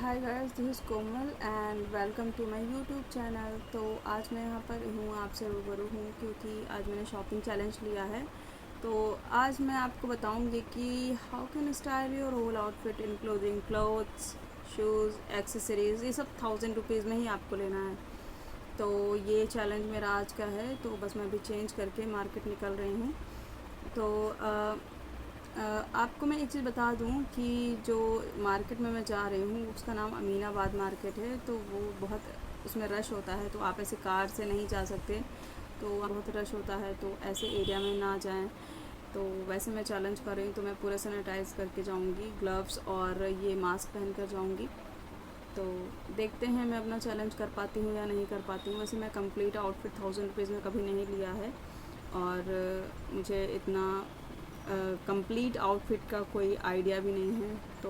Hi guys, this is Komal and welcome to my YouTube channel. तो आज मैं यहाँ पर हूँ, आपसे रूबरू हूँ क्योंकि आज मैंने शॉपिंग चैलेंज लिया है। तो आज मैं आपको बताऊँगी कि how can style your whole outfit including clothes, shoes, accessories. ये सब 1000 रुपीज़ में ही आपको लेना है। तो ये चैलेंज मेरा आज का है। तो बस मैं अभी चेंज करके मार्केट निकल रही हूँ। तो आपको मैं एक चीज़ बता दूं कि जो मार्केट में मैं जा रही हूँ उसका नाम अमीनाबाद मार्केट है। तो वो बहुत उसमें रश होता है, तो आप ऐसे कार से नहीं जा सकते। तो बहुत रश होता है, तो ऐसे एरिया में ना जाएं। तो वैसे मैं चैलेंज कर रही हूँ, तो मैं पूरा सैनिटाइज़ करके जाऊँगी, ग्लव्स और ये मास्क पहन कर जाऊँगी। तो देखते हैं मैं अपना चैलेंज कर पाती हूँ या नहीं कर पाती हूँ। वैसे मैं कंप्लीट आउटफिट 1000 रुपीज़ में कभी नहीं लिया है, और मुझे इतना कंप्लीट आउटफिट का कोई आइडिया भी नहीं है। तो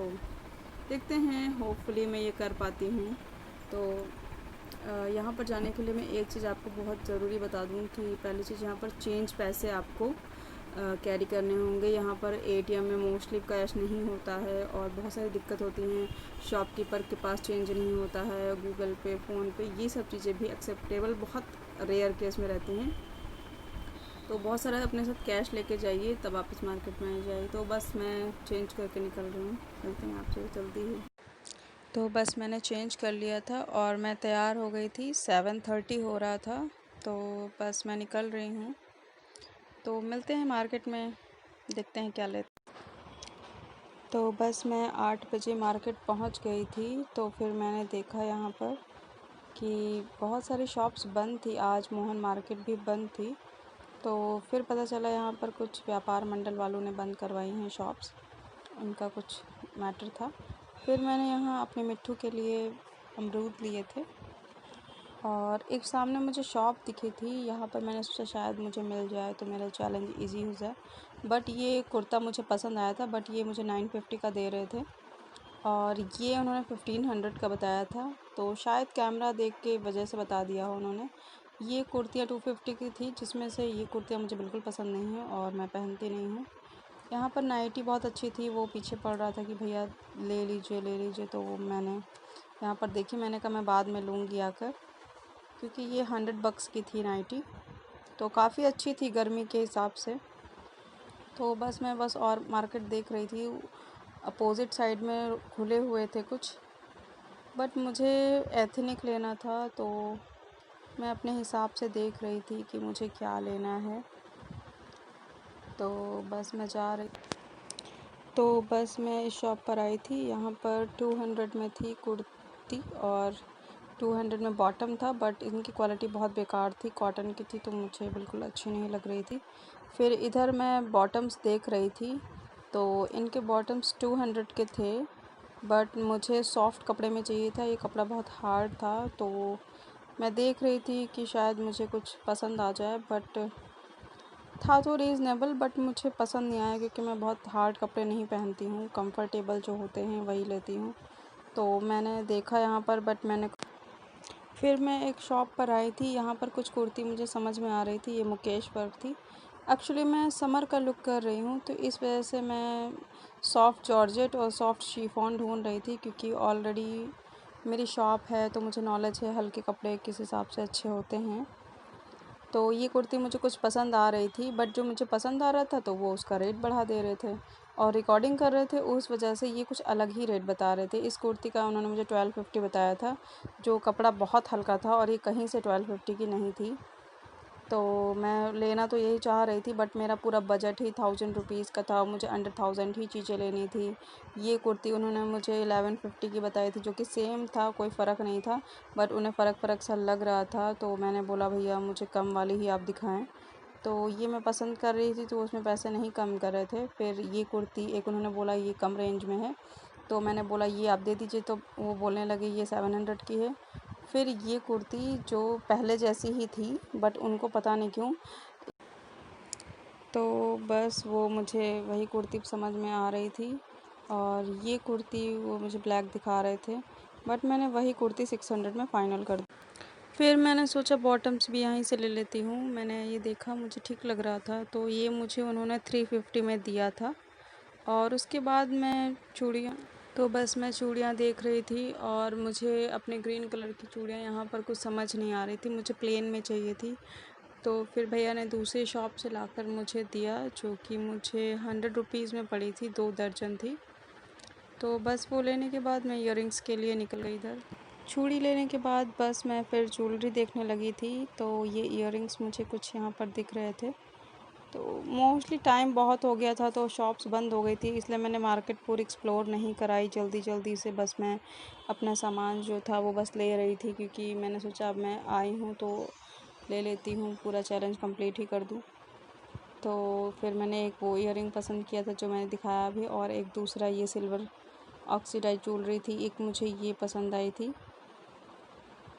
देखते हैं, होपफुली मैं ये कर पाती हूँ। तो यहाँ पर जाने के लिए मैं एक चीज़ आपको बहुत ज़रूरी बता दूँ कि पहली चीज़, यहाँ पर चेंज पैसे आपको कैरी करने होंगे। यहाँ पर एटीएम में मोस्टली कैश नहीं होता है और बहुत सारी दिक्कत होती हैं। शॉपकीपर के पास चेंज नहीं होता है, गूगल पे, फ़ोन पे, ये सब चीज़ें भी एक्सेप्टेबल बहुत रेयर केस में रहती हैं। तो बहुत सारा अपने साथ कैश लेके जाइए, तब आप इस मार्केट में आ जाइए। तो बस मैं चेंज करके निकल रही हूँ, मिलते हैं आपसे जल्दी ही। तो बस मैंने चेंज कर लिया था और मैं तैयार हो गई थी, 7:30 हो रहा था। तो बस मैं निकल रही हूँ। तो मिलते हैं मार्केट में, देखते हैं क्या लेते। तो बस मैं 8 बजे मार्केट पहुँच गई थी। तो फिर मैंने देखा यहाँ पर कि बहुत सारी शॉप्स बंद थी, आज मोहन मार्केट भी बंद थी। तो फिर पता चला यहाँ पर कुछ व्यापार मंडल वालों ने बंद करवाई हैं शॉप्स, उनका कुछ मैटर था। फिर मैंने यहाँ अपने मिट्ठू के लिए अमरूद लिए थे, और एक सामने मुझे शॉप दिखी थी, यहाँ पर मैंने सोचा शायद मुझे मिल जाए तो मेरा चैलेंज इजी हो जाए। बट ये कुर्ता मुझे पसंद आया था, बट ये मुझे 950 का दे रहे थे और ये उन्होंने 1500 का बताया था। तो शायद कैमरा देख के वजह से बता दिया हो उन्होंने। ये कुर्तियाँ 250 की थी, जिसमें से ये कुर्तियाँ मुझे बिल्कुल पसंद नहीं हैं और मैं पहनती नहीं हूँ। यहाँ पर नाइटी बहुत अच्छी थी, वो पीछे पड़ रहा था कि भैया ले लीजिए ले लीजिए। तो वो मैंने यहाँ पर देखी, मैंने कहा मैं बाद में लूँगी आकर, क्योंकि ये 100 बक्स की थी नाइटी। तो काफ़ी अच्छी थी गर्मी के हिसाब से। तो बस मैं और मार्केट देख रही थी, अपोज़िट साइड में खुले हुए थे कुछ, बट मुझे एथनिक लेना था। तो मैं अपने हिसाब से देख रही थी कि मुझे क्या लेना है। तो बस मैं जा रही तो बस मैं इस शॉप पर आई थी। यहाँ पर 200 में थी कुर्ती और 200 में बॉटम था, बट इनकी क्वालिटी बहुत बेकार थी, कॉटन की थी, तो मुझे बिल्कुल अच्छी नहीं लग रही थी। फिर इधर मैं बॉटम्स देख रही थी, तो इनके बॉटम्स 200 के थे, बट मुझे सॉफ्ट कपड़े में चाहिए था, ये कपड़ा बहुत हार्ड था। तो मैं देख रही थी कि शायद मुझे कुछ पसंद आ जाए, बट था तो रीज़नेबल, बट मुझे पसंद नहीं आया क्योंकि मैं बहुत हार्ड कपड़े नहीं पहनती हूँ, कंफर्टेबल जो होते हैं वही लेती हूँ। तो मैंने देखा यहाँ पर, बट फिर मैं एक शॉप पर आई थी, यहाँ पर कुछ कुर्ती मुझे समझ में आ रही थी, ये मुकेश वर्क थी। एक्चुअली मैं समर का लुक कर रही हूँ, तो इस वजह से मैं सॉफ्ट जॉर्जेट और सॉफ्ट शिफॉन ढूंढ रही थी, क्योंकि ऑलरेडी मेरी शॉप है तो मुझे नॉलेज है हल्के कपड़े किस हिसाब से अच्छे होते हैं। तो ये कुर्ती मुझे कुछ पसंद आ रही थी, बट जो मुझे पसंद आ रहा था तो वो उसका रेट बढ़ा दे रहे थे और रिकॉर्डिंग कर रहे थे, उस वजह से ये कुछ अलग ही रेट बता रहे थे। इस कुर्ती का उन्होंने मुझे 1250 बताया था, जो कपड़ा बहुत हल्का था और ये कहीं से 1250 की नहीं थी। तो मैं लेना तो यही चाह रही थी, बट मेरा पूरा बजट ही 1000 रुपीज़ का था, मुझे अंडर 1000 ही चीज़ें लेनी थी। ये कुर्ती उन्होंने मुझे 1150 की बताई थी, जो कि सेम था, कोई फ़र्क नहीं था, बट उन्हें फ़र्क सा लग रहा था। तो मैंने बोला भैया मुझे कम वाली ही आप दिखाएं। तो ये मैं पसंद कर रही थी, तो उसमें पैसे नहीं कम कर रहे थे। फिर ये कुर्ती एक उन्होंने बोला ये कम रेंज में है, तो मैंने बोला ये आप दे दीजिए, तो वो बोलने लगे ये 700 की है। फिर ये कुर्ती जो पहले जैसी ही थी, बट उनको पता नहीं क्यों, तो बस वो मुझे वही कुर्ती समझ में आ रही थी और ये कुर्ती वो मुझे ब्लैक दिखा रहे थे, बट मैंने वही कुर्ती 600 में फ़ाइनल कर दी। फिर मैंने सोचा बॉटम्स भी यहीं से ले लेती हूँ, मैंने ये देखा मुझे ठीक लग रहा था, तो ये मुझे उन्होंने 350 में दिया था। और उसके बाद मैं चूड़ियाँ तो बस मैं चूड़ियाँ देख रही थी और मुझे अपने ग्रीन कलर की चूड़ियाँ यहाँ पर कुछ समझ नहीं आ रही थी, मुझे प्लेन में चाहिए थी। तो फिर भैया ने दूसरी शॉप से लाकर मुझे दिया, जो कि मुझे 100 रुपीज़ में पड़ी थी, 2 दर्जन थी। तो बस वो लेने के बाद मैं इयररिंग्स के लिए निकल गई इधर। चूड़ी लेने के बाद बस मैं फिर ज्वेलरी देखने लगी थी, तो ये इयररिंग्स मुझे कुछ यहाँ पर दिख रहे थे। तो मोस्टली टाइम बहुत हो गया था तो शॉप्स बंद हो गई थी, इसलिए मैंने मार्केट पूरी एक्सप्लोर नहीं कराई। जल्दी जल्दी से बस मैं अपना सामान जो था वो बस ले रही थी, क्योंकि मैंने सोचा अब मैं आई हूँ तो ले लेती हूँ, पूरा चैलेंज कंप्लीट ही कर दूँ। तो फिर मैंने एक वो इयररिंग पसंद किया था जो मैंने दिखाया अभी, और एक दूसरा ये सिल्वर ऑक्सीडाइज ज्वेलरी थी, एक मुझे ये पसंद आई थी।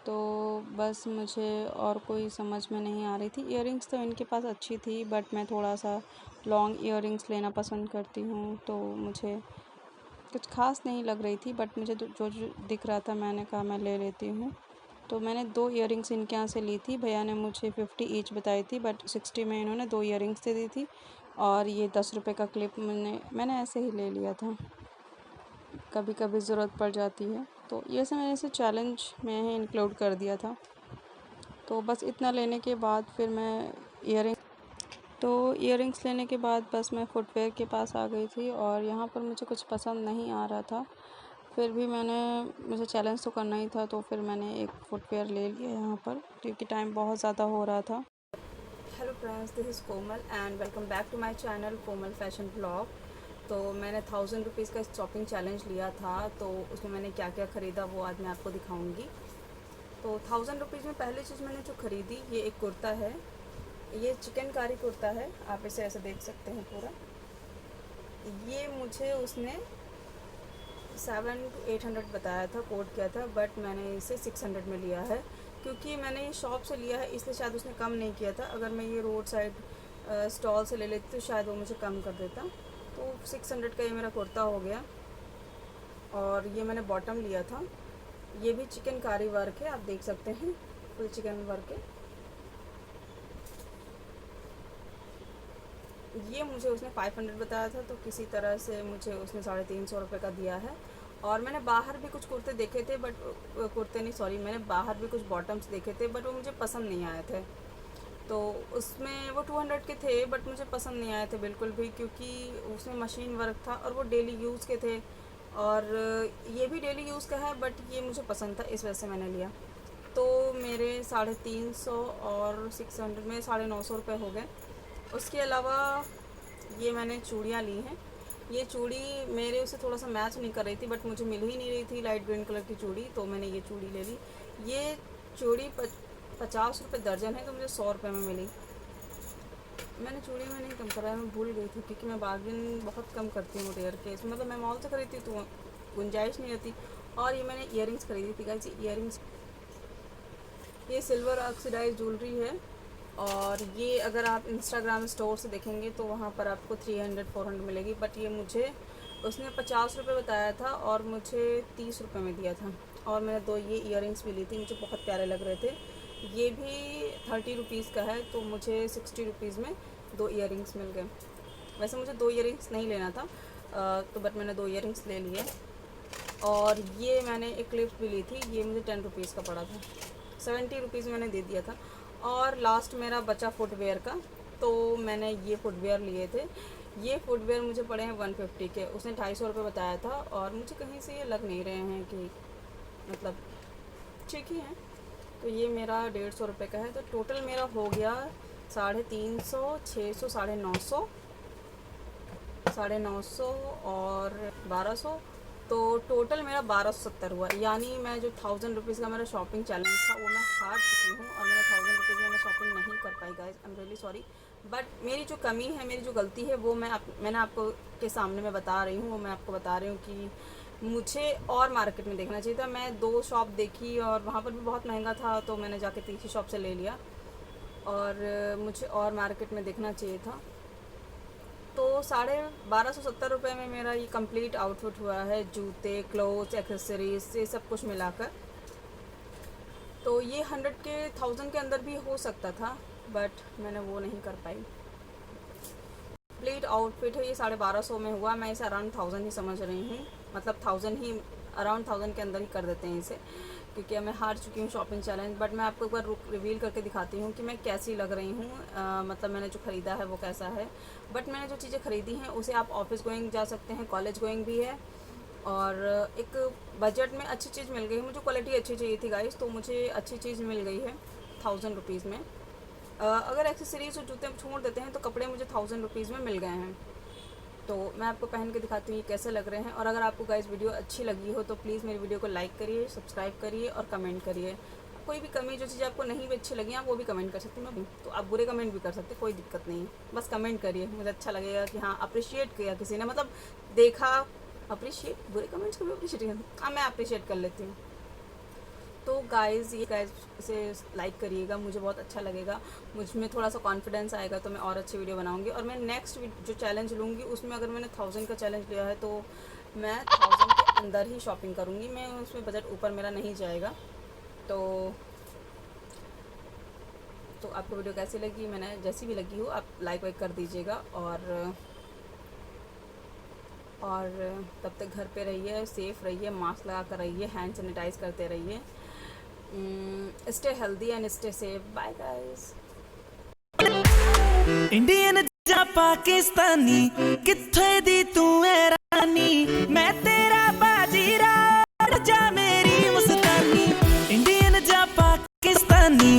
तो बस मुझे और कोई समझ में नहीं आ रही थी। इयररिंग्स तो इनके पास अच्छी थी, बट मैं थोड़ा सा लॉन्ग इयररिंग्स लेना पसंद करती हूँ, तो मुझे कुछ ख़ास नहीं लग रही थी, बट मुझे जो जो दिख रहा था मैंने कहा मैं ले लेती हूँ। तो मैंने 2 इयररिंग्स इनके यहाँ से ली थी। भैया ने मुझे 50 ईच बताई थी, बट 60 में इन्होंने 2 इयररिंग्स दे दी थी, और ये 10 रुपये का क्लिप मैंने ऐसे ही ले लिया था, कभी कभी ज़रूरत पड़ जाती है। तो ये सब मैंने इसे चैलेंज में ही इंक्लूड कर दिया था। तो बस इतना लेने के बाद फिर मैं इयररिंग्स लेने के बाद बस मैं फुटवेयर के पास आ गई थी, और यहाँ पर मुझे कुछ पसंद नहीं आ रहा था। फिर भी मुझे चैलेंज तो करना ही था, तो फिर मैंने एक फुटवेयर ले लिया यहाँ पर, क्योंकि टाइम बहुत ज़्यादा हो रहा था। Hello friends, this is Komal and welcome back to my channel Komal fashion blog. तो मैंने 1000 रुपीज़ का शॉपिंग चैलेंज लिया था, तो उसमें मैंने क्या क्या ख़रीदा वो आज मैं आपको दिखाऊंगी। तो 1000 रुपीज़ में पहली चीज़ मैंने जो ख़रीदी, ये एक कुर्ता है। ये चिकनकारी कुर्ता है, आप इसे ऐसे देख सकते हैं पूरा। ये मुझे उसने 700 to 800 बताया था, कोड किया था, बट मैंने इसे 600 में लिया है, क्योंकि मैंने ये शॉप से लिया है, इसलिए शायद उसने कम नहीं किया था। अगर मैं ये रोड साइड स्टॉल से ले लेती तो शायद वो मुझे कम कर देता। तो 600 का ये मेरा कुर्ता हो गया। और ये मैंने बॉटम लिया था, ये भी चिकनकारी वर्क है, आप देख सकते हैं, फुल चिकन वर्क है। ये मुझे उसने 500 बताया था, तो किसी तरह से मुझे उसने 350 रुपये का दिया है। और मैंने बाहर भी कुछ कुर्ते देखे थे, बट मैंने बाहर भी कुछ बॉटम्स देखे थे, बट वो मुझे पसंद नहीं आए थे। तो उसमें वो 200 के थे, बट मुझे पसंद नहीं आए थे बिल्कुल भी, क्योंकि उसमें मशीन वर्क था और वो डेली यूज़ के थे, और ये भी डेली यूज़ का है, बट ये मुझे पसंद था, इस वजह से मैंने लिया। तो मेरे 350 और 600 में 950 रुपये हो गए। उसके अलावा ये मैंने चूड़ियाँ ली हैं। ये चूड़ी मेरे उसे थोड़ा सा मैच नहीं कर रही थी, बट मुझे मिल ही नहीं रही थी लाइट ग्रीन कलर की चूड़ी, तो मैंने ये चूड़ी ले ली। ये चूड़ी 50 रुपये दर्जन है, तो मुझे 100 रुपये में मिली। मैंने चूड़ी में नहीं कम कराया, मैं भूल गई थी, क्योंकि मैं बार्गेन बहुत कम करती हूँ रेयर केस, मतलब मैं मॉल से खरीदती तो गुंजाइश नहीं रहती। और ये मैंने इयररिंग्स खरीदी थी गाइस, इयररिंग्स, ये सिल्वर ऑक्सीडाइज ज्वेलरी है। और ये अगर आप इंस्टाग्राम स्टोर से देखेंगे तो वहाँ पर आपको 300-400 मिलेगी, बट ये मुझे उसने 50 रुपये बताया था और मुझे 30 रुपये में दिया था। और मैंने 2 ये इयररिंग्स भी ली थी, मुझे बहुत प्यारे लग रहे थे। ये भी 30 रुपीज़ का है, तो मुझे 60 रुपीज़ में 2 इयररिंग्स मिल गए। वैसे मुझे 2 इयररिंग्स नहीं लेना था, तो बट मैंने 2 इयररिंग्स ले लिए। और ये मैंने एक क्लिप भी ली थी, ये मुझे 10 रुपीज़ का पड़ा था, 70 रुपीज़ मैंने दे दिया था। और लास्ट मेरा बचा फुटवेयर का, तो मैंने ये फुटवेयर लिए थे। ये फुटवेयर मुझे पड़े हैं 150 के, उसने 250 रुपये बताया था, और मुझे कहीं से ये लग नहीं रहे हैं कि मतलब ठीक ही हैं। तो ये मेरा 150 रुपये का है, तो टोटल मेरा हो गया 350, 600, 950, 950 और 1200, तो टोटल मेरा 1270 हुआ। यानी मैं जो 1000 रुपीज़ का मेरा शॉपिंग चैलेंज था वो मैं हार चुकी हूँ, और मैंने 1000 रुपीज़ में मैं शॉपिंग नहीं कर पाई guys, I am really sorry. But मेरी जो कमी है, मेरी जो गलती है, वो मैंने आपको के सामने मैं बता रही हूँ, वो मैं आपको बता रही हूँ कि मुझे और मार्केट में देखना चाहिए था। मैं 2 शॉप देखी और वहाँ पर भी बहुत महंगा था, तो मैंने जाके तीसरी शॉप से ले लिया, और मुझे और मार्केट में देखना चाहिए था। तो 1270 रुपये में मेरा ये कंप्लीट आउटफिट हुआ है, जूते, क्लोथ्स, एक्सेसरीज, ये सब कुछ मिलाकर। तो ये 1000 के अंदर भी हो सकता था, बट मैंने वो नहीं कर पाई। कंप्लीट आउटफिट है ये 1250 में हुआ, मैं इसे अराउंड 1000 ही समझ रही हूँ। मतलब 1000 ही, अराउंड 1000 के अंदर ही कर देते हैं इसे, क्योंकि मैं हार चुकी हूँ शॉपिंग चैलेंज। बट मैं आपको एक बार रिवील करके दिखाती हूँ कि मैं कैसी लग रही हूँ, मतलब मैंने जो ख़रीदा है वो कैसा है। बट मैंने जो चीज़ें ख़रीदी हैं उसे आप ऑफिस गोइंग जा सकते हैं, कॉलेज गोइंग भी है, और एक बजट में अच्छी चीज़ मिल गई है। मुझे क्वालिटी अच्छी चाहिए थी गाइस, तो मुझे अच्छी चीज़ मिल गई है 1000 रुपीज़ में। अगर एक्सेसरीज और जूते छोड़ देते हैं तो कपड़े मुझे 1000 रुपीज़ में मिल गए हैं। तो मैं आपको पहन के दिखाती हूँ ये कैसे लग रहे हैं। और अगर आपको गाइस वीडियो अच्छी लगी हो तो प्लीज़ मेरी वीडियो को लाइक करिए, सब्सक्राइब करिए और कमेंट करिए। कोई भी कमी, जो चीज़ आपको नहीं भी अच्छी लगी आप वो भी कमेंट कर सकते हैं, तो आप बुरे कमेंट भी कर सकते हैं, कोई दिक्कत नहीं है, बस कमेंट करिए, मुझे अच्छा लगेगा कि हाँ अप्रिशिएट किया किसी ने, मतलब देखा। अप्रिशिएट, बुरे कमेंट्स को भी अप्रिशिएट, हाँ मैं अप्रिशिएट कर लेती हूँ। तो गाइज़ इसे लाइक करिएगा, मुझे बहुत अच्छा लगेगा, मुझ में थोड़ा सा कॉन्फिडेंस आएगा तो मैं और अच्छी वीडियो बनाऊंगी। और मैं नेक्स्ट जो चैलेंज लूँगी उसमें अगर मैंने 1000 का चैलेंज लिया है तो मैं 1000 के अंदर ही शॉपिंग करूँगी, मैं उसमें बजट ऊपर मेरा नहीं जाएगा। तो आपको वीडियो कैसी लगी, मैंने जैसी भी लगी हो आप लाइक वाइक कर दीजिएगा। और तब तक घर पे रहिए, सेफ़ रहिए, मास्क लगा कर रहिए, हैंड सैनिटाइज़ करते रहिए। Stay healthy and stay safe. Bye guys. Indian जा पाकिस्तानी किथे दी तू है रानी, मैं तेरा बाजी राड़ जा मेरी मुस्तानी। इंडियन जा पाकिस्तानी